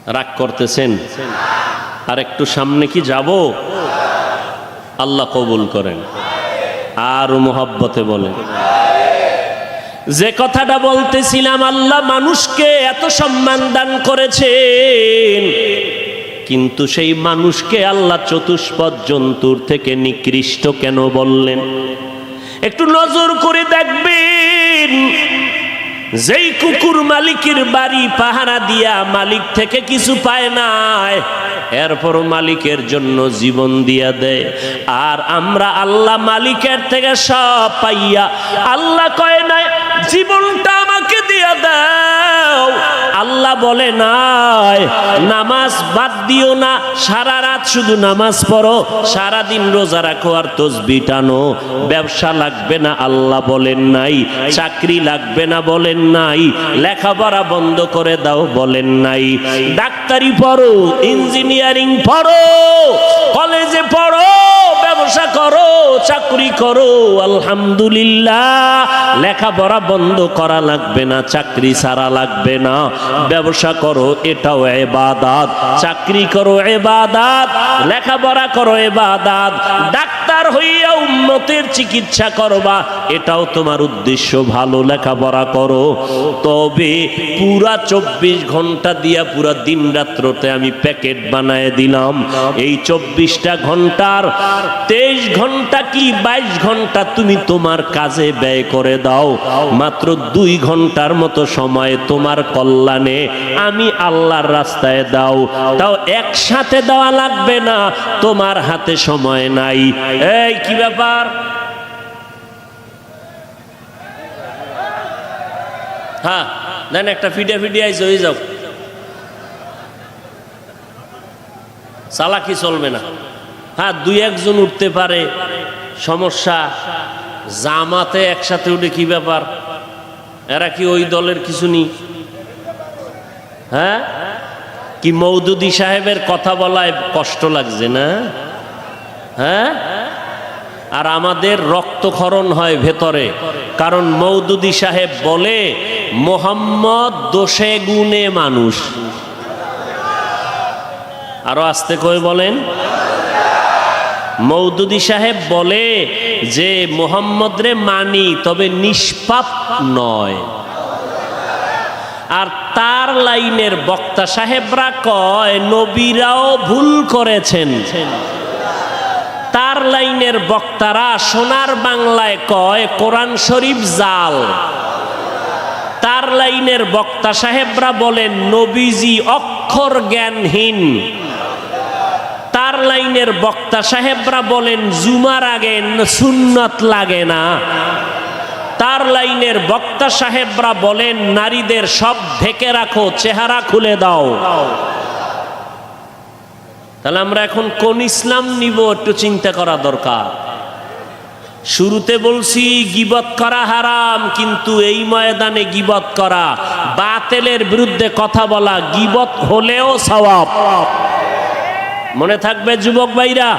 রাগ করতেছেন? আর একটু সামনে কি যাব? আল্লাহ কবুল করেন। আর মুহাব্বতে বলেন। যে কথাটা বলতেছিলাম, আল্লাহ মানুষকে এত সম্মান দান করেছেন, কিন্তু সেই মানুষকে আল্লাহ চতুষ্পদ জন্তুর থেকে নিকৃষ্ট কেন বললেন? একটু নজর করে দেখবেন, যেই কুকুর মালিকের বাড়ি পাহারা দিয়া মালিক থেকে কিছু পায় না, এরপর মালিকের জন্য জীবন দিয়া দেয়। আর আমরা আল্লাহ মালিকের থেকে সব পাইয়া আল্লাহ কয় নাই জীবনটা আমাকে দিয়া দাও। আল্লাহ বলে নাই নামাজ বাদ দিও না, সারা রাত শুধু নামাজ পড়ো, সারাদিন রোজা রাখো আর তসবিহ টানো। ব্যবসা লাগবে না আল্লাহ বলেন নাই, চাকরি লাগবে না বলেন নাই, লেখাপড়া বন্ধ করে দাও বলেন নাই। ডাক্তারি পড়ো, ইঞ্জিনিয়ারিং পড়ো, কলেজে পড়ো, ব্যবসা করো, চাকরি করো, আলহামদুলিল্লাহ। লেখাপড়া বন্ধ করা লাগবে না, চাকরি ছাড়া লাগবে না, ব্যবসা করো, এটাও ইবাদত। চাকরি করো ইবাদত, লেখাপড়া করো ইবাদত, ডাক্তার হইয়া উম্মতের চিকিৎসা করবা, এটাও তোমার উদ্দেশ্য ভালো, লেখাপড়া করো। তবে পুরা 24 ঘন্টা দিয়া পুরা দিন রাত্রতে আমি প্যাকেট বানায় দিলাম। এই 24টা ঘন্টার 23 ঘন্টা কি 22 ঘন্টা তুমি তোমার কাজে ব্যয় করে দাও। মাত্র 2 ঘন্টার মতো সময় তোমার কল্যাণে আমি আল্লাহর রাস্তায় দাও। তাও একসাথে দেওয়া লাগবে না, তোমার হাতে সময় নাই। এই কি ব্যাপার? হ্যাঁ দেন, একটা ফিডে আইসো, হয়ে যাও। চালাকি চলবে না। হ্যাঁ 2-1 জন উঠতে পারে, সমস্যা। জামাতে একসাথে উঠে কি ব্যাপার? এরা কি ওই দলের কিছু নেই? হ্যাঁ কি মওদুদি সাহেবের কথা বলায় কষ্ট লাগছে না? হ্যাঁ, আর আমাদের রক্তক্ষরণ হয় ভেতরে, কারণ মওদুদি সাহেব বলে মোহাম্মদ দোষে গুণে মানুষ। আরো আস্তে করে বলেন। মওদুদি সাহেব বলে যে মোহাম্মদ রে মানি, তবে নিষ্পাপ নয়। আর তার লাইনের বক্তা সাহেবরা কয় নবীরাও ভুল করেছেন। তার লাইনের বক্তারা সোনার বাংলায় কয় কোরআন শরীফ জাল। তার লাইনের বক্তা সাহেবরা বলেন নবীজি অক্ষর জ্ঞানহীন। তার লাইনের বক্তা সাহেবরা বলেন জুমার আগে সুন্নত লাগে না। তার লাইনের বক্তা সাহেবরা বলেন নারীদের সব ঢেকে রাখো, চেহারা খুলে দাও। তাহলে আমরা এখন কোন ইসলাম নিব একটু চিন্তা করা দরকার। শুরুতে বলছি গীবত করা হারাম, কিন্তু এই ময়দানে গীবত করা, বাতিলের বিরুদ্ধে কথা বলা গীবত হলেও সওয়াব। মনে থাকবে যুবক ভাইরা।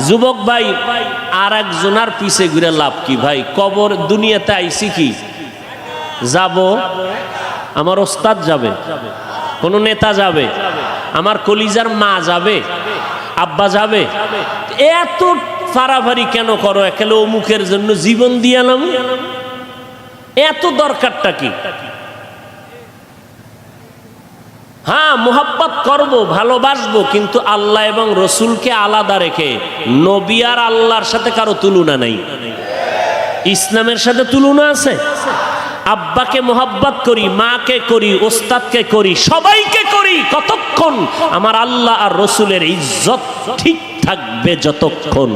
যুবক ভাই, আর একজনের পিছে ঘুরে লাভ কি ভাই? কবর দুনিয়াতে আইছি কি যাব? আমার ওস্তাদ যাবে, কোন নেতা যাবে, আমার কলিজার মা যাবে, আব্বা যাবে। এত ফারাফারি কেন করো? একেলে অমুকের জন্য জীবন দিয়ালাম, এত দরকারটা কি? হ্যাঁ মোহাব্বত করব, ভালোবাসবো, কিন্তু আল্লাহ এবং রসুলকে আলাদা রেখে। নবী আর আল্লাহর সাথে কারো তুলনা নাই, ইসলামের সাথে তুলনা আছে। আব্বাকে মোহাব্বত করি, মাকে করি, ওস্তাদকে করি, সবাইকে করি, কতক্ষণ আমার আল্লাহ আর রসুলের ইজ্জত ঠিক থাকবে যতক্ষণ।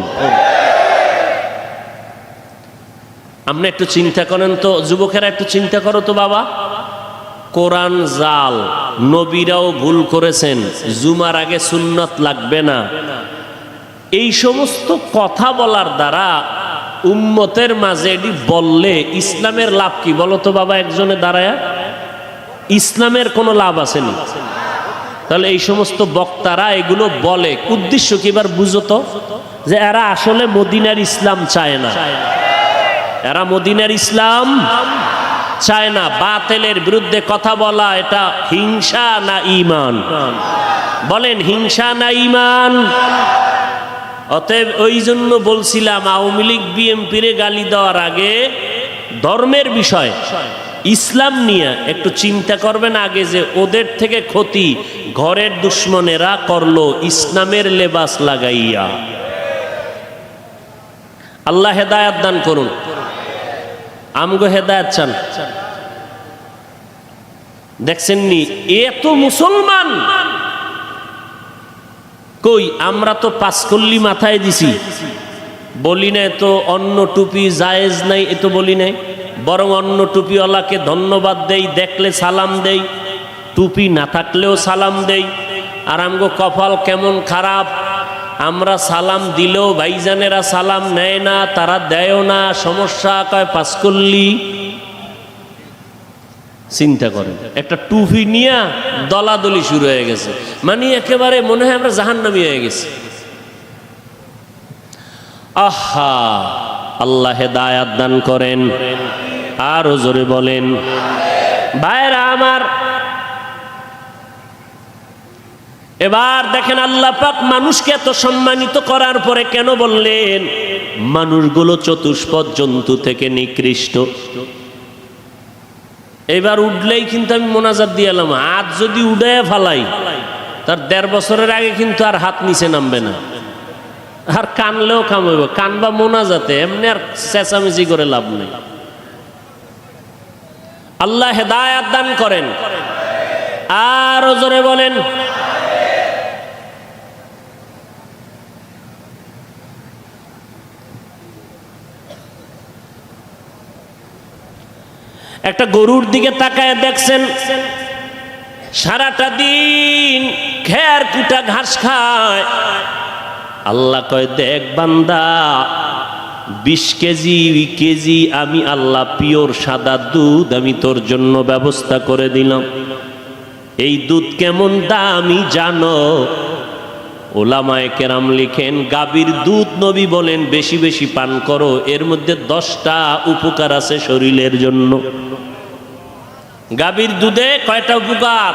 আপনি একটু চিন্তা করেন তো, যুবকেরা একটু চিন্তা করো তো বাবা। কোরআন জাল, নবীরাও ভুল করেছেন, জুমার আগে সুন্নত লাগবে না, এই সমস্ত কথা বলার দ্বারা উম্মতের মাঝে এটি বললে ইসলামের লাভ কি বলো তো বাবা? একজনে দাঁড়ায় ইসলামের কোনো লাভ আসেনি। তাহলে এই সমস্ত বক্তারা এগুলো বলে উদ্দেশ্য কি? এবার বুঝো তো যে এরা আসলে মদিনার ইসলাম চায় না। এরা মদিনার ইসলাম চায় না। বাতিলের বিরুদ্ধে কথা বলা এটা হিংসা না ঈমান? বলেন, হিংসা না ঈমান? অতএব ওই জন্য বলছিলাম, আওয়ামী লীগ বিএনপিরে গালি দেওয়ার আগে ধর্মের বিষয়, ইসলাম নিয়ে একটু চিন্তা করবেন আগে, যে ওদের থেকে ক্ষতি ঘরের দুশ্মনেরা করলো ইসলামের লেবাস লাগাইয়া। আল্লাহ হেদায়াত দান করুন। আমগো হেদায়াত চান। দেখছেন নি এত মুসলমান, কই আমরা তো পাঁচকল্লি মাথায় দিছি, বলি না তো অন্য টুপি জায়েজ নাই, এ তো বলি নাই, বরং অন্য টুপিওয়ালাকে ধন্যবাদ দেই, দেখলে সালাম দেই, টুপি না থাকলেও সালাম দেই। আর আমগো কপাল কেমন খারাপ, আমরা সালাম দিলেও ভাইজানেরা সালাম নেয় না, তারা দেয়ও না, সমস্যা, কয় পাঁচকল্লি। চিন্তা করেন, একটা টুপি নিয়ে দলাদলি শুরু হয়ে গেছে, মানে একেবারে মনে হয় আমরা জাহান্নামী হয়ে গেছি। আহা, আল্লাহ হেদায়াত দান করেন। আরো জোরে বলেন। ভাইরা আমার, এবার দেখেন আল্লাহ পাক মানুষকে এত সম্মানিত করার পরে কেন বললেন মানুষগুলো চতুষ্পদ জন্তু থেকে নিকৃষ্ট। এবার উঠলেই কিন্তু আমি মোনাজাত দিয়ে এলাম, হাত যদি উড়ে ফালাই তার 1.5 বছরের আগে কিন্তু আর হাত নিচে নামবে না, আর কানলেও কামাইব, কানবা মোনাজাতে, এমনি আর চেঁচামেচি করে লাভ নেই। আল্লাহ হেদায়াত দান করেন। আর জোরে বলেন। একটা গরুর দিকে তাকায় দেখছেন সারাটা দিন খের কুটা ঘাস খায়। আল্লাহ কয়, দেখ বান্দা, 20 কেজি আমি আল্লাহ পিওর সাদা দুধ আমি তোর জন্য ব্যবস্থা করে দিলাম। এই দুধ কেমন দামি জানো? ওলামায়ে কেরাম লিখেন, গাভীর দুধ নবী বলেন বেশি বেশি পান করো, এর মধ্যে 10টা উপকার আছে শরীরের জন্য। গাভীর দুধে কয়টা উপকার?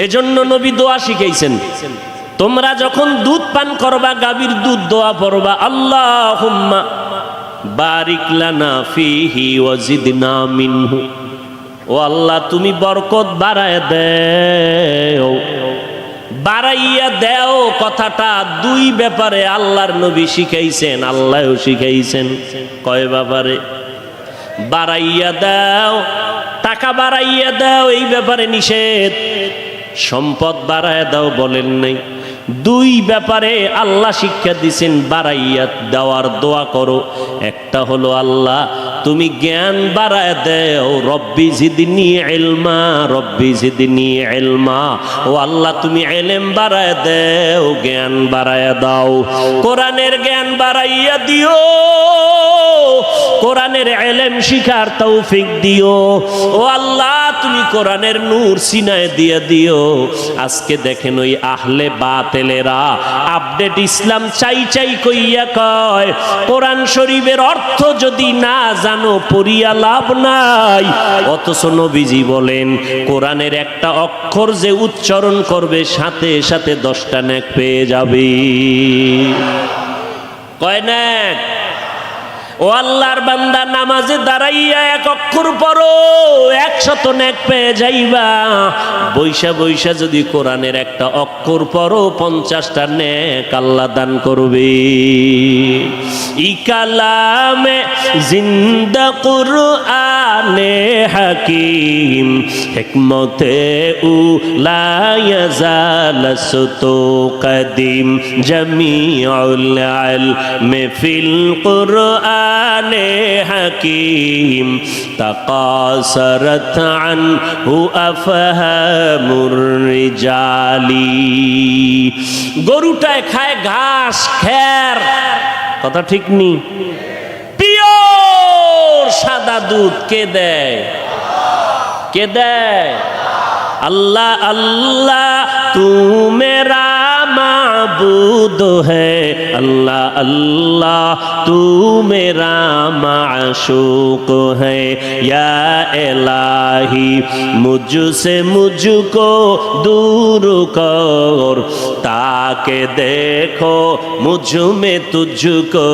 এজন্য নবী দোয়া শিখাইছেন, তোমরা যখন দুধ পান করবা, গাভীর দুধ দোয়া পড়বা, আল্লাহুম্মা বারিক লানা ফিহি ওয়াজিদনা মিনহু। ও আল্লাহ, তুমি বরকত বাড়ায় দেও, বাড়াইয়া দেও। কথাটা 2 ব্যাপারে আল্লাহর নবী শিখাইছেন, আল্লাহও শিখাইছেন। কয় ব্যাপারে? বাড়াইয়া দাও, টাকা বাড়াইয়া দাও এই ব্যাপারে নিষেধ, সম্পদ বাড়াইয়া দাও বলেন নাই। 2 ব্যাপারে আল্লাহ শিক্ষা দিছেন, বাড়াইয়া দেওয়ার দোয়া করো। একটা হলো, আল্লাহ তুমি জ্ঞান বাড়ায় দেও, রব্বি জিদনি ইলমা, রব্বি জিদনি ইলমা। ও আল্লাহ তুমি ইলম বাড়ায় দেও, জ্ঞান বাড়ায় দাও, কোরআনের জ্ঞান বাড়াইয়া দিও, কোরআনের ইলম শিখার তৌফিক দিও। ও আল্লাহ তুমি কোরআনের নূর সিনায় দিয়ে দিও। আজকে দেখেন ওই আহলে বাতিলেরা আপডেট ইসলাম চাই চাই কইয়া কয়, কোরআন শরীফের অর্থ যদি না জানো পড়িয়া লাভ নাই। অথচ নবীজি বলেন, কোরআনের একটা অক্ষর যে উচ্চারণ করবে সাথে সাথে 10টা নেক পেয়ে যাবে। কয় নেক? ও আল্লাহর বান্দা, নামাজে দাঁড়াইয়া 1 অক্ষর পড়ো, 100 নেক পেয়ে যাইবা। বৈশা বৈশা যদি কোরআনের একটা অক্ষর পড়ো, 50টা নেক আল্লাহ দান করবে। ই কালামে জিন্দা কুরআনে হাকিম, হিকমতে উলা ইয়াজাল সুতু কদিম, জামিউল ইলমি ফিল কুরআন হাকিম, তাকাসারাত আনহু আফহামুর রিজালি। গরুটায় খায় ঘাস খের, কথা ঠিক নি? পিওর সাদা দুধ কে দেয়? কে দেয়? আল্লাহ। আল্লাহ তু মেরা माबूद है अल्लाह अल्लाह तू मेरा माशूक है या इलाही मुझसे मुझको दूर कर ताके देखो मुझ में तुझको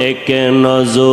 एक नजर।